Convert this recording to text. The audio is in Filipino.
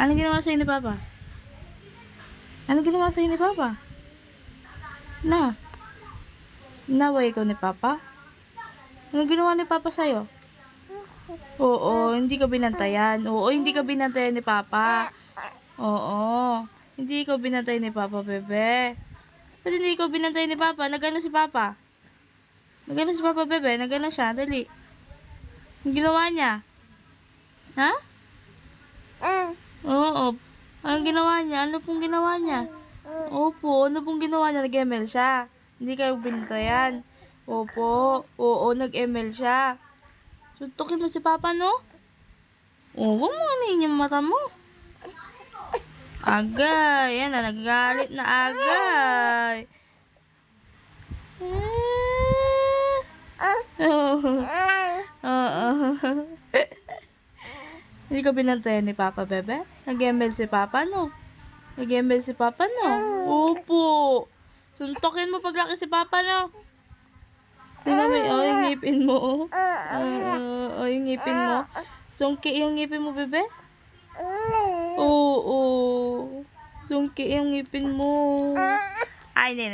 Anong ginawa sa'yo ni Papa? Anong ginawa sa'yo ni Papa? Na? Naway ikaw ni Papa? Anong ginawa ni Papa sa'yo? Oo, hindi ka binantayan. Oo, hindi ka binantayan ni Papa. Oo, hindi ikaw binantayan ni Papa, bebe. Ba't hindi ikaw binantayan ni Papa? Nagano si Papa? Nagano si Papa, bebe? Nagano siya? Dali. Ang ginawa niya? Ha? Oo. Anong ginawa niya? Ano pong ginawa niya? Opo, ano pong ginawa niya? Nag-ML siya. Hindi kayo binantayan. Opo. Oo, nag-ML siya. Suntukin mo si Papa, no? Oo, huwag mo anihin yung mata mo. Agay. Yan na, nagagalit na agay. Oo. Hindi ka binantayan ni Papa, bebe? Nag-ML si Papa, no? Nag-ML si Papa, no? Opo. Suntokin mo paglaki si Papa, no? Tingnan mo, oh, yung ngipin mo, oh. Oh, yung ngipin mo. Sungki yung ngipin mo, bebe? Oo. Sungki yung ngipin mo. Ay, hindi.